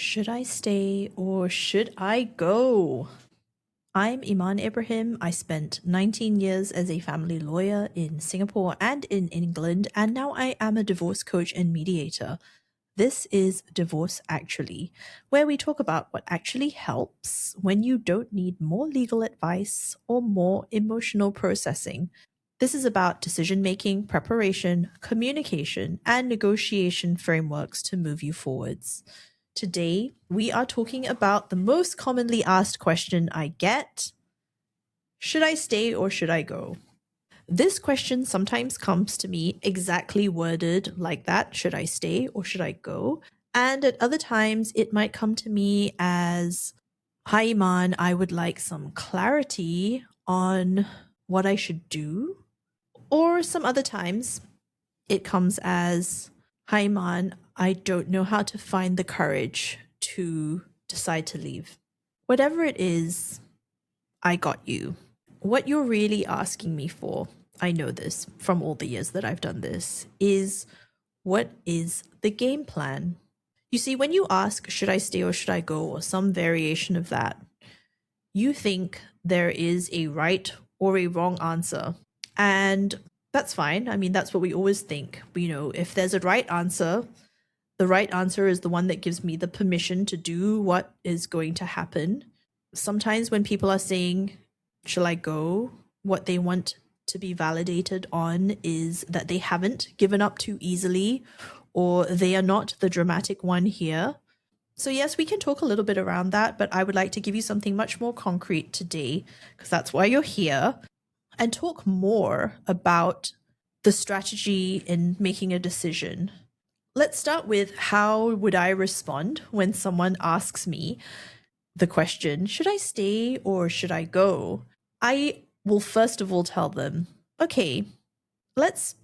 Should I stay or should I go? I'm Iman Ibrahim. I spent 19 years as a family lawyer in Singapore and in England, and now I am a divorce coach and mediator. This is Divorce Actually, where we talk about what actually helps when you don't need more legal advice or more emotional processing. This is about decision making, preparation, communication, and negotiation frameworks to move you forwards. Today, we are talking about the most commonly asked question I get: should I stay or should I go? This question sometimes comes to me exactly worded like that: should I stay or should I go? And at other times, it might come to me as, hi, Iman, I would like some clarity on what I should do. Or some other times, it comes as, hi, Iman, I don't know how to find the courage to decide to leave. Whatever it is, I got you. What you're really asking me for, I know this from all the years that I've done this, is what is the game plan? You see, when you ask, should I stay or should I go, or some variation of that, you think there is a right or a wrong answer. And that's fine. I mean, that's what we always think. You know, if there's a right answer, the right answer is the one that gives me the permission to do what is going to happen. Sometimes when people are saying, shall I go? What they want to be validated on is that they haven't given up too easily, or they are not the dramatic one here. So yes, we can talk a little bit around that, but I would like to give you something much more concrete today, because that's why you're here, and talk more about the strategy in making a decision. Let's start with, how would I respond when someone asks me the question, should I stay or should I go? I will first of all tell them, okay, let's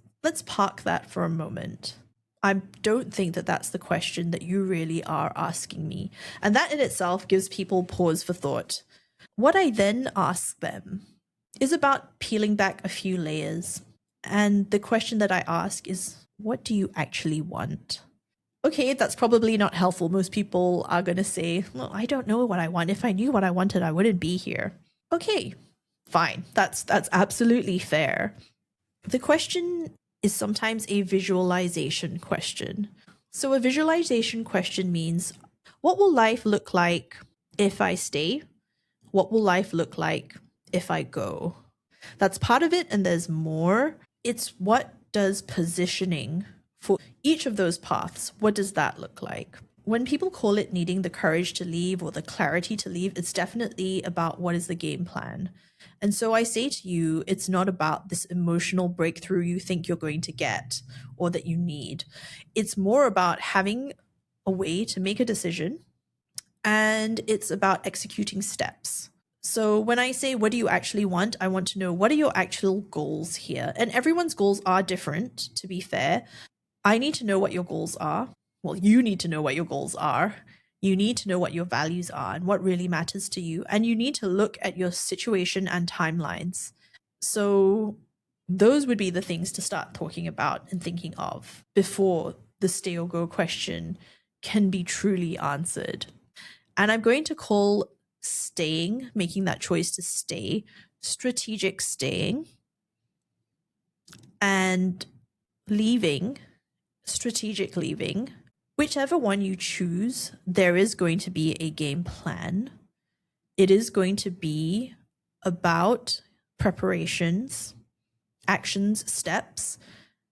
park that for a moment. I don't think that that's the question that you really are asking me. And that in itself gives people pause for thought. What I then ask them is about peeling back a few layers. And the question that I ask is, what do you actually want? Okay, that's probably not helpful. Most people are going to say, well, I don't know what I want. If I knew what I wanted, I wouldn't be here. Okay, fine. That's absolutely fair. The question is sometimes a visualization question. So a visualization question means, what will life look like if I stay? What will life look like if I go? That's part of it, and there's more. It's, what does positioning for each of those paths, what does that look like? When people call it needing the courage to leave or the clarity to leave, it's definitely about what is the game plan. And so I say to you, it's not about this emotional breakthrough you think you're going to get or that you need. It's more about having a way to make a decision, and it's about executing steps. So when I say, what do you actually want? I want to know, what are your actual goals here? And everyone's goals are different, to be fair. I need to know what your goals are. Well, you need to know what your goals are. You need to know what your values are and what really matters to you. And you need to look at your situation and timelines. So those would be the things to start talking about and thinking of before the stay or go question can be truly answered. And I'm going to call staying, making that choice to stay, strategic staying, and leaving, strategic leaving. Whichever one you choose, there is going to be a game plan. It is going to be about preparations, actions, steps,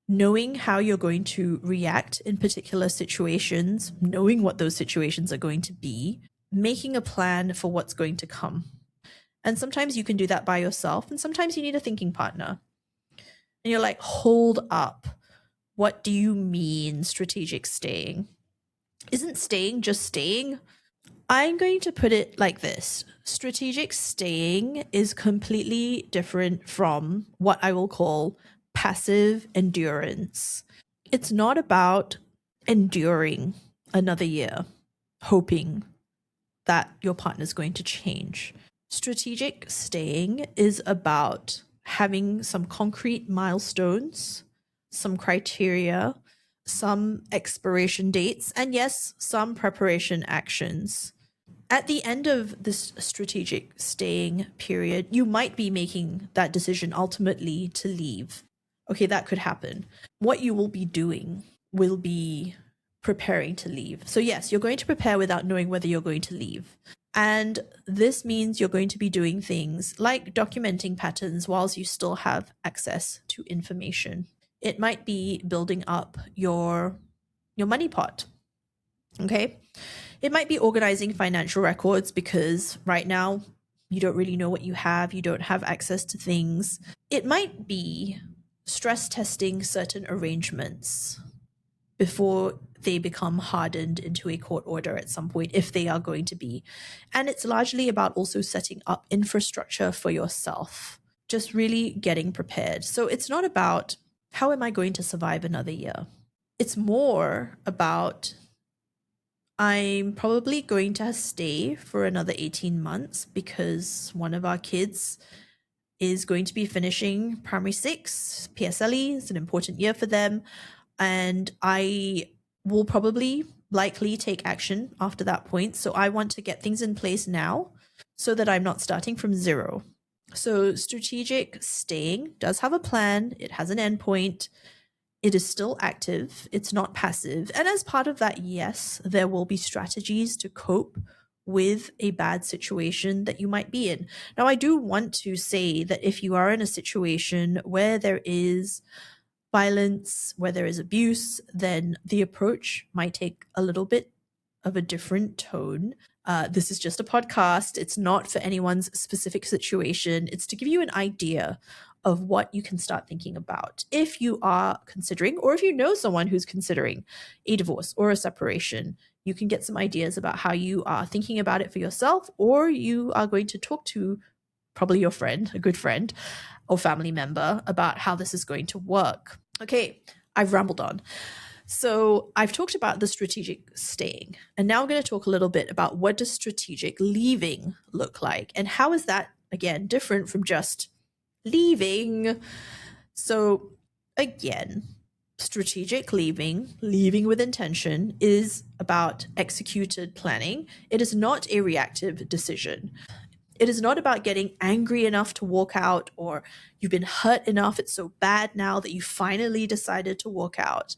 knowing how you're going to react in particular situations, knowing what those situations are going to be, making a plan for what's going to come. And sometimes you can do that by yourself, and sometimes you need a thinking partner. And you're like, hold up. What do you mean strategic staying? Isn't staying just staying? I'm going to put it like this. Strategic staying is completely different from what I will call passive endurance. It's not about enduring another year, hoping that your partner's going to change. Strategic staying is about having some concrete milestones, some criteria, some expiration dates, and yes, some preparation actions. At the end of this strategic staying period, you might be making that decision ultimately to leave. Okay, that could happen. What you will be doing will be preparing to leave. So, yes, you're going to prepare without knowing whether you're going to leave. And this means you're going to be doing things like documenting patterns whilst you still have access to information. It might be building up your money pot. Okay? It might be organizing financial records because right now you don't really know what you have, you don't have access to things. It might be stress testing certain arrangements before they become hardened into a court order at some point, if they are going to be. And it's largely about also setting up infrastructure for yourself, just really getting prepared. So it's not about how am I going to survive another year? It's more about I'm probably going to stay for another 18 months because one of our kids is going to be finishing primary six. PSLE is an important year for them. And I will probably likely take action after that point. So I want to get things in place now so that I'm not starting from zero. So strategic staying does have a plan, it has an endpoint. It is still active, it's not passive. And as part of that, yes, there will be strategies to cope with a bad situation that you might be in. Now, I do want to say that if you are in a situation where there is violence, where there is abuse, then the approach might take a little bit of a different tone. This is just a podcast. It's not for anyone's specific situation. It's to give you an idea of what you can start thinking about if you are considering, or if you know someone who's considering a divorce or a separation. You can get some ideas about how you are thinking about it for yourself, or you are going to talk to probably your friend, a good friend or family member, about how this is going to work. Okay, I've rambled on. So I've talked about the strategic staying, and now I'm going to talk a little bit about what does strategic leaving look like, and how is that, again, different from just leaving. So again, strategic leaving with intention, is about executed planning. It is not a reactive decision. It is not about getting angry enough to walk out, or you've been hurt enough, it's so bad now that you finally decided to walk out.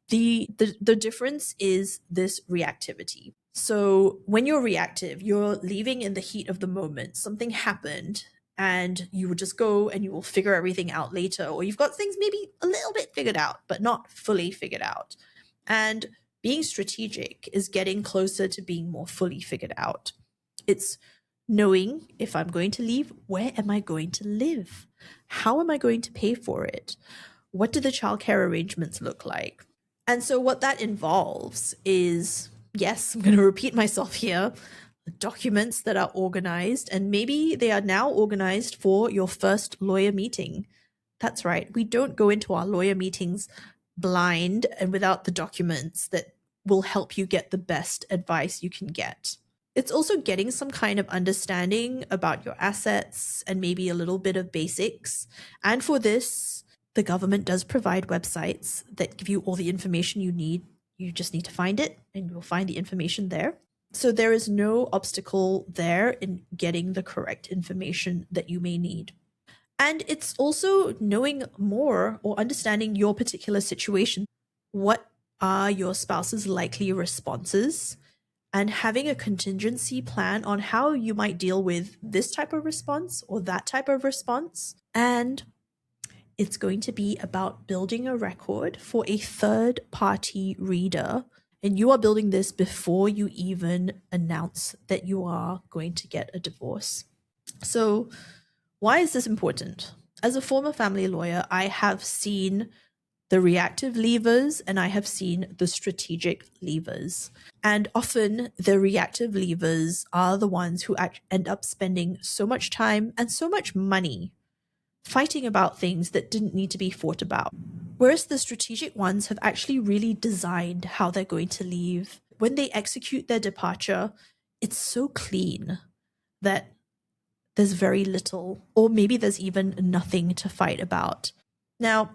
The difference is this reactivity. So when you're reactive, you're leaving in the heat of the moment. Something happened and you will just go and you will figure everything out later, or you've got things maybe a little bit figured out, but not fully figured out. And being strategic is getting closer to being more fully figured out. It's knowing, if I'm going to leave, where am I going to live? How am I going to pay for it? What do the childcare arrangements look like? And so what that involves is, yes, I'm going to repeat myself here, documents that are organized, and maybe they are now organized for your first lawyer meeting. That's right. We don't go into our lawyer meetings blind and without the documents that will help you get the best advice you can get. It's also getting some kind of understanding about your assets and maybe a little bit of basics. And for this, the government does provide websites that give you all the information you need. You just need to find it and you'll find the information there. So there is no obstacle there in getting the correct information that you may need. And it's also knowing more or understanding your particular situation. What are your spouse's likely responses? And having a contingency plan on how you might deal with this type of response or that type of response. And it's going to be about building a record for a third party reader. And you are building this before you even announce that you are going to get a divorce. So, why is this important? As a former family lawyer, I have seen the reactive levers and I have seen the strategic levers. And often the reactive levers are the ones who end up spending so much time and so much money fighting about things that didn't need to be fought about. Whereas the strategic ones have actually really designed how they're going to leave. When they execute their departure, it's so clean that there's very little, or maybe there's even nothing to fight about. Now,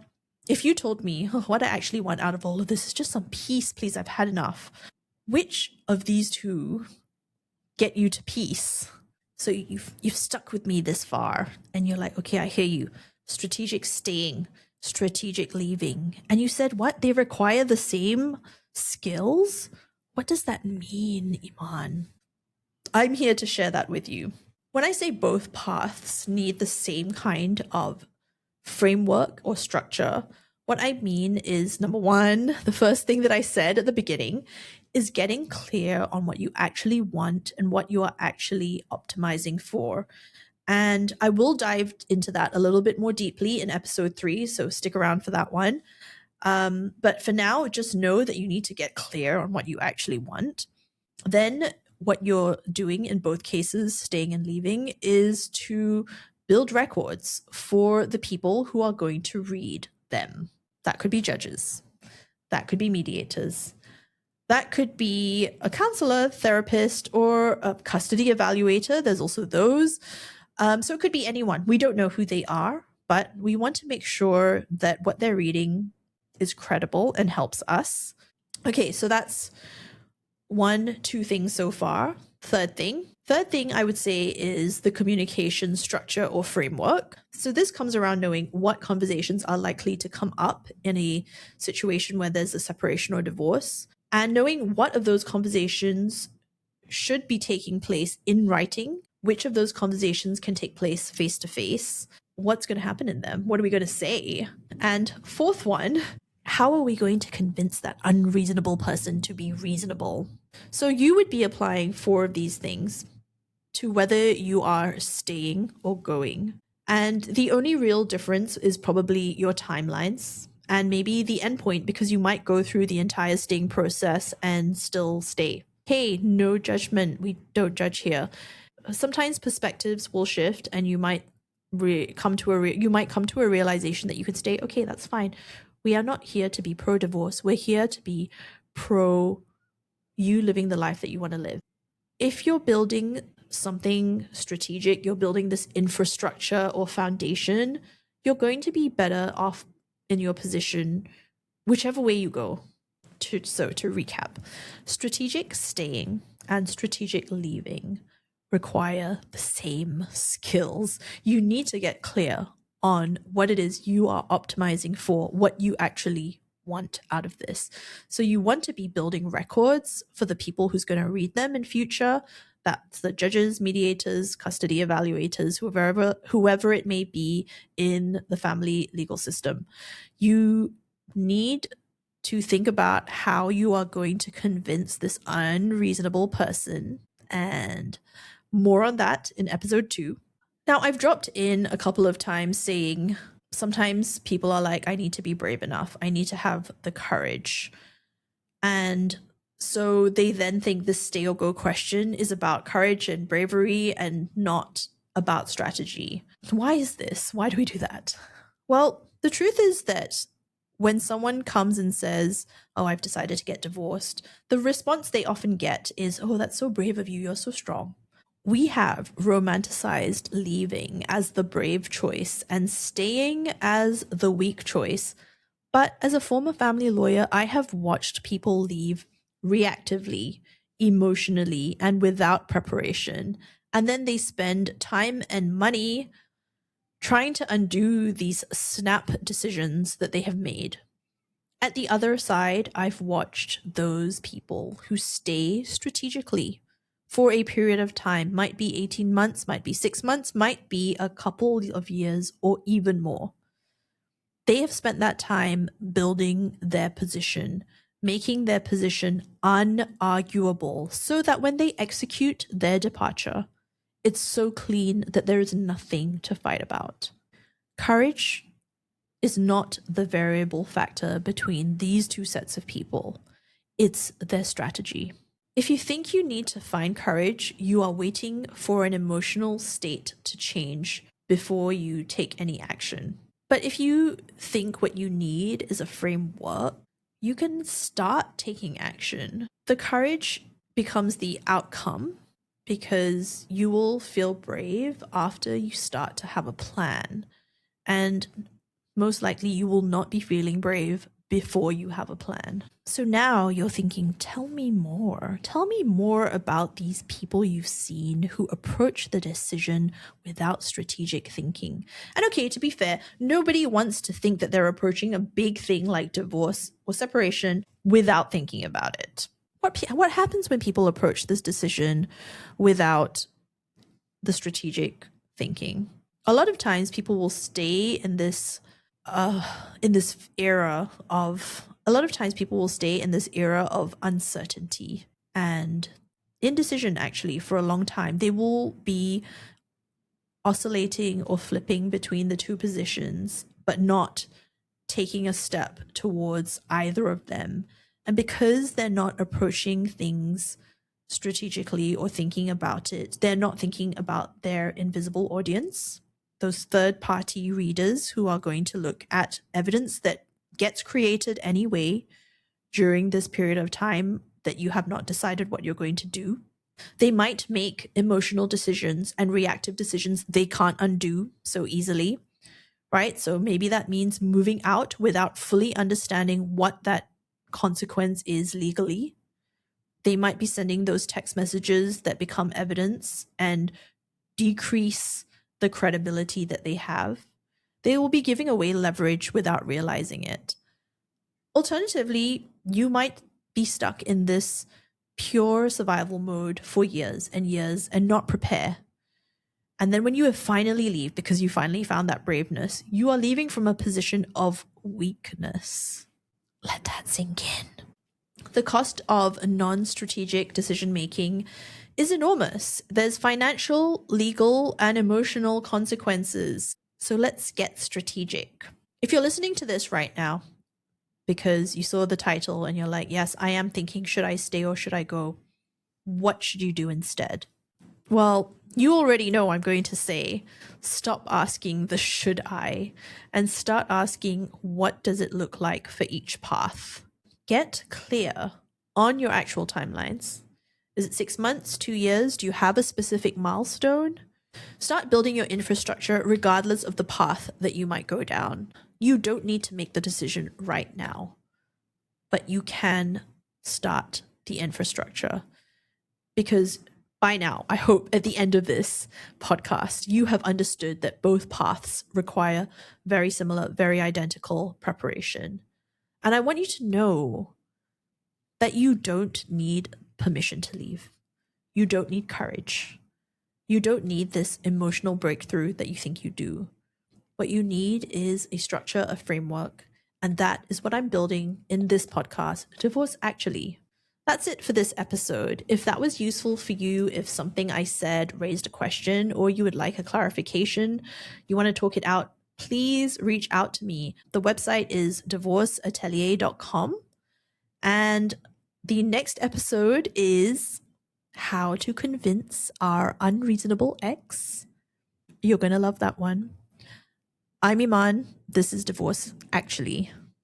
If you told me, oh, what I actually want out of all of this is just some peace, please, I've had enough. Which of these two get you to peace? So you've stuck with me this far, and you're like, okay, I hear you. Strategic staying, strategic leaving. And you said what? They require the same skills? What does that mean, Iman? I'm here to share that with you. When I say both paths need the same kind of framework or structure, what I mean is, number one, the first thing that I said at the beginning is getting clear on what you actually want and what you are actually optimizing for. And I will dive into that a little bit more deeply in episode 3, so stick around for that one. But for now, just know that you need to get clear on what you actually want. Then what you're doing in both cases, staying and leaving, is to build records for the people who are going to read them. That could be judges. That could be mediators. That could be a counselor, therapist, or a custody evaluator. There's also those. So it could be anyone. We don't know who they are, but we want to make sure that what they're reading is credible and helps us. Okay, so that's 2 things so far. Third thing I would say is the communication structure or framework. So this comes around knowing what conversations are likely to come up in a situation where there's a separation or divorce, and knowing what of those conversations should be taking place in writing, which of those conversations can take place face to face, what's going to happen in them, what are we going to say, and fourth one, how are we going to convince that unreasonable person to be reasonable? So you would be applying 4 of these things to whether you are staying or going. And the only real difference is probably your timelines and maybe the endpoint, because you might go through the entire staying process and still stay. Hey, no judgment. We don't judge here. Sometimes perspectives will shift and you might come to a realization that you could stay. Okay, that's fine. We are not here to be pro-divorce. We're here to be pro you living the life that you want to live. If you're building something strategic, you're building this infrastructure or foundation, you're going to be better off in your position whichever way you go. To recap, strategic staying and strategic leaving require the same skills. You need to get clear on what it is you are optimizing for, what you actually want out of this. So you want to be building records for the people who's going to read them in future. That's the judges, mediators, custody evaluators, whoever it may be in the family legal system. You need to think about how you are going to convince this unreasonable person, and more on that in episode 2. Now, I've dropped in a couple of times saying sometimes people are like, I need to be brave enough. I need to have the courage. And so they then think this stay or go question is about courage and bravery and not about strategy. Why is this? Why do we do that? Well, the truth is that when someone comes and says, oh, I've decided to get divorced, the response they often get is, oh, that's so brave of you. You're so strong. We have romanticized leaving as the brave choice and staying as the weak choice. But as a former family lawyer, I have watched people leave reactively, emotionally, and without preparation. And then they spend time and money trying to undo these snap decisions that they have made. At the other side, I've watched those people who stay strategically for a period of time, might be 18 months, might be 6 months, might be a couple of years, or even more. They have spent that time building their position, making their position unarguable, so that when they execute their departure, it's so clean that there is nothing to fight about. Courage is not the variable factor between these 2 sets of people. It's their strategy. If you think you need to find courage, you are waiting for an emotional state to change before you take any action. But if you think what you need is a framework, you can start taking action. The courage becomes the outcome because you will feel brave after you start to have a plan. And most likely you will not be feeling brave before you have a plan. So now you're thinking, tell me more. Tell me more about these people you've seen who approach the decision without strategic thinking. And okay, to be fair, nobody wants to think that they're approaching a big thing like divorce or separation without thinking about it. What happens when people approach this decision without the strategic thinking? A lot of times people will stay in this era of uncertainty and indecision. Actually, for a long time they will be oscillating or flipping between the two positions, but not taking a step towards either of them. And because they're not approaching things strategically or thinking about it, they're not thinking about their invisible audience, those third-party readers who are going to look at evidence that gets created anyway during this period of time that you have not decided what you're going to do. They might make emotional decisions and reactive decisions they can't undo so easily, right? So maybe that means moving out without fully understanding what that consequence is legally. They might be sending those text messages that become evidence and decrease the credibility that they have. They will be giving away leverage without realizing it. Alternatively, you might be stuck in this pure survival mode for years and years and not prepare. And then when you finally leave, because you finally found that braveness, you are leaving from a position of weakness. Let that sink in. The cost of non-strategic decision-making is enormous. There's financial, legal, and emotional consequences. So let's get strategic. If you're listening to this right now because you saw the title and you're like, yes, I am thinking, should I stay or should I go? What should you do instead? Well, you already know I'm going to say, stop asking the should I and start asking, what does it look like for each path? Get clear on your actual timelines. Is it 6 months, 2 years? Do you have a specific milestone? Start building your infrastructure regardless of the path that you might go down. You don't need to make the decision right now, but you can start the infrastructure, because by now, I hope at the end of this podcast, you have understood that both paths require very similar, very identical preparation. And I want you to know that you don't need permission to leave. You don't need courage. You don't need this emotional breakthrough that you think you do. What you need is a structure, a framework, and that is what I'm building in this podcast, Divorce Actually. That's it for this episode. If that was useful for you, if something I said raised a question or you would like a clarification, you want to talk it out, please reach out to me. The website is divorceatelier.com. And the next episode is how to convince our unreasonable ex. You're going to love that one. I'm Iman. This is Divorce Actually.